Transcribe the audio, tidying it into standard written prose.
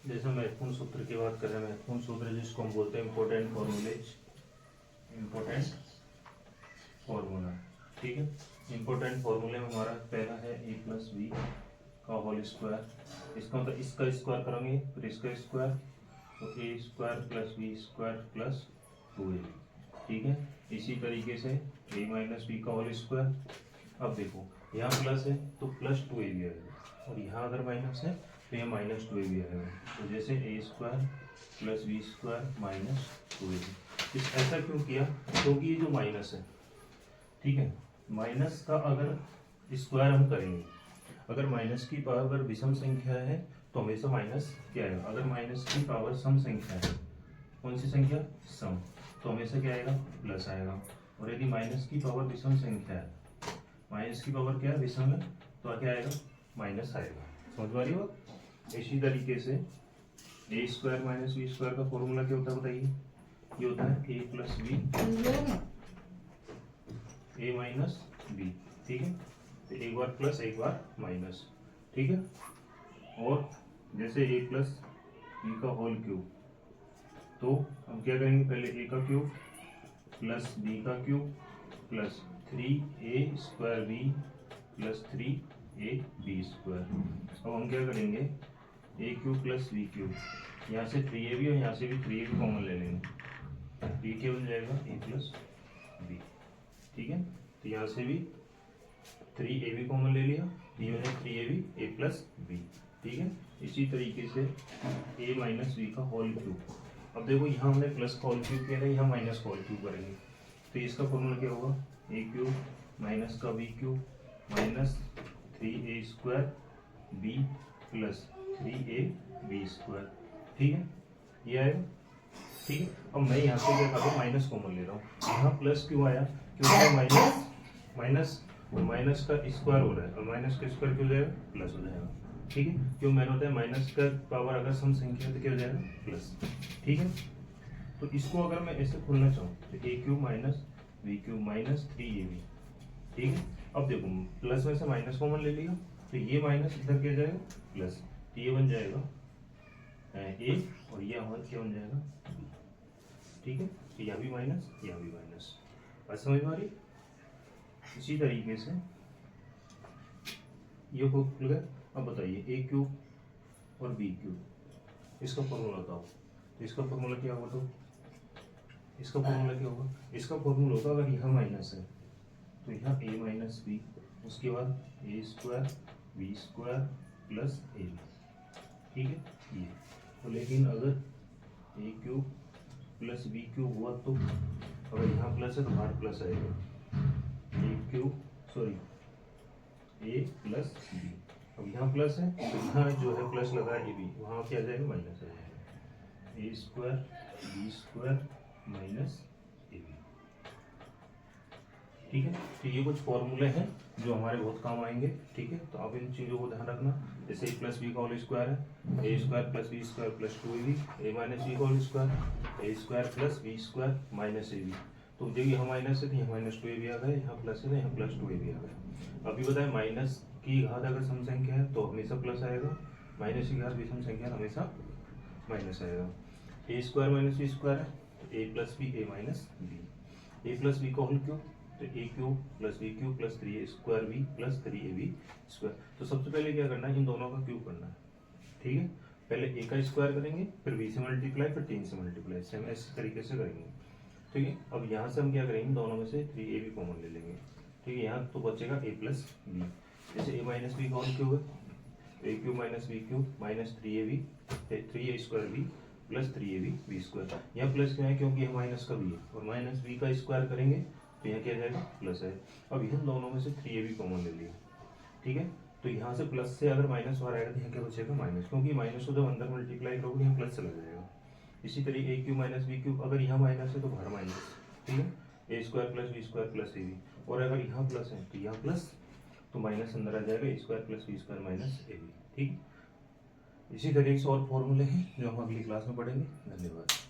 जैसे महत्वपूर्ण सूत्र की बात करें, महत्वपूर्ण सूत्र जिसको हम बोलते हैं इम्पोर्टेंट फॉर्मूलेज, इम्पोर्टेंट फॉर्मूला, ठीक है। इम्पोर्टेंट फॉर्मूले में हमारा पहला है ए प्लस बी का होल स्क्वायर, इसका मतलब इसका स्क्वायर करेंगे फिर इसका स्क्वायर, तो A square plus B square plus 2ab, ठीक है। इसी तरीके से ए माइनस बी का होल स्क्वायर, अब देखो यहाँ प्लस है तो प्लस 2ab आएगा और यहाँ अगर माइनस है तो यहाँ माइनस 2ab आएगा। तो जैसे A square plus B square minus 2ab। इस ऐसा क्यों किया, क्योंकि ये जो माइनस है, ठीक है, माइनस का अगर स्क्वायर हम करेंगे, अगर माइनस की पावर विषम संख्या है तो हमेशा माइनस क्या आएगा, अगर माइनस की पावर सम संख्या है, कौन सी संख्या, सम, तो हमेशा क्या आएगा, प्लस आएगा। और यदि माइनस की पावर विषम संख्या है, माइनस की पावर क्या है, विषम है, तो क्या आएगा, माइनस आएगा। समझ पा रही हो। इसी तरीके से ए स्क्वायर माइनस बी स्क्वायर का फॉर्मूला क्या होता है बताइए, ये होता है A plus B A minus B, ठीक है। तो एक बार प्लस एक बार माइनस, ठीक है। और जैसे ए प्लस बी का होल क्यूब, तो हम क्या करेंगे, पहले ए का क्यूब प्लस बी का cube plus 3a square B plus 3ab square. अब हम क्या करेंगे, a cube plus B cube, यहाँ से 3ab और यहाँ से भी 3ab कॉमन ले लेंगे, बी क्या बन जाएगा ए प्लस बी, ठीक है। तो यहाँ से भी 3ab कॉमन ले लिया, ये हो जाए 3ab ए प्लस बी, ठीक है। इसी तरीके से a माइनस बी का होल क्यूब, अब देखो यहाँ हमने प्लस का होल क्यूब किया था, यहाँ माइनस का होल क्यूब करेंगे, तो इसका फॉर्मूला क्या होगा, ए क्यूब माइनस का b cube minus 3a square B plus 3ab square, ठीक है, ये आएगा, ठीक है। अब मैं यहाँ से क्या कर रहा हूँ, माइनस कॉमन ले रहा हूँ, यहाँ प्लस क्यों आया, क्योंकि माइनस माइनस माइनस का स्क्वायर हो रहा है और माइनस का स्क्वायर क्यों हो जाएगा, प्लस हो जाएगा, ठीक है। क्यों मैंने होता है माइनस का पावर अगर सम संख्या है तो क्या हो जाएगा, प्लस, ठीक है। तो इसको अगर मैं ऐसे खोलना चाहूँ तो A cube minus B cube minus 3ab, ठीक है। अब देखो प्लस में से माइनस कॉमन ले लिया, तो ये माइनस इधर क्या जाएगा, प्लस, तो ये बन जाएगा ए और ये हमारा क्या बन जाएगा, ठीक है। तो यहाँ भी माइनस यहाँ भी माइनस, बात समझ में आ रही। इसी तरीके से ये खुल गया। अब बताइए ए क्यूब और बी क्यूब, इसका फॉर्मूला बताओ, तो इसका फॉर्मूला क्या होगा, तो इसका फॉर्मूला क्या होगा, इसका फॉर्मूला होगा अगर यहाँ माइनस है तो यहाँ ए माइनस बी, उसके बाद A square B square plus A B, ठीक है ये। तो लेकिन अगर A cube plus B cube हुआ तो अगर यहाँ प्लस है तो बाहर प्लस आएगा, ए क्यूब सॉरी ए प्लस बी, अब यहाँ प्लस है तो यहाँ जो है प्लस लगा ए बी, वहाँ क्या आ जाएगा, माइनस आ जाएगा, A square B square minus A B, ठीक है। तो ये कुछ फॉर्मूले हैं जो हमारे बहुत काम आएंगे, ठीक है। तो आप इन चीज़ों को ध्यान रखना, जैसे ए प्लस बी का होल स्क्वायर है A square plus B square plus 2ab, A minus B का whole square A square plus B square minus A B, तो जब यहाँ माइनस है तो यहाँ माइनस 2ab आ गया, यहाँ प्लस है तो यहाँ प्लस 2ab आ गया। अभी बताएं माइनस की घात अगर सम संख्या है तो हमेशा प्लस आएगा, माइनस की घात विषम संख्या है हमेशा माइनस आएगा। A square minus B square है तो A plus B A minus B, A plus B का होल क्यूब तो A cube plus B cube plus 3a square B plus 3ab square. तो सबसे पहले क्या करना है, इन दोनों का क्यूब करना है, ठीक है। पहले ए का स्क्वायर करेंगे फिर बी से मल्टीप्लाई फिर 3 से मल्टीप्लाई, सेम इस तरीके से करेंगे, ठीक है। अब यहाँ से हम क्या करेंगे, दोनों में से 3ab कॉमन ले लेंगे, ठीक है। यहाँ तो बचेगा ए प्लस बी, जैसे ए माइनस बी का होल क्यूब है A cube minus B cube minus 3a square B plus 3ab B square. यहाँ प्लस क्या है, क्योंकि यहाँ माइनस का बी है और माइनस बी का स्क्वायर करेंगे तो यहाँ क्या जाएगा, प्लस है। अब यहाँ दोनों में से 3ab कॉमन ले लिया, ठीक है। तो यहाँ से प्लस से अगर माइनस बाहर आएगा तो यहाँ क्या बचेगा, माइनस, क्योंकि माइनस को जब अंदर मल्टीप्लाई करोगे यहाँ प्लस चला जाएगा। इसी तरीके A cube minus B cube, अगर यहाँ माइनस है तो बाहर माइनस, ठीक है, A square plus B square plus A B, और अगर यहाँ प्लस है तो यहाँ प्लस, तो माइनस अंदर आ जाएगा, A square plus B square minus A B, ठीक। इसी तरीके से और फॉर्मूले हैं जो हम अगली क्लास में पढ़ेंगे। धन्यवाद।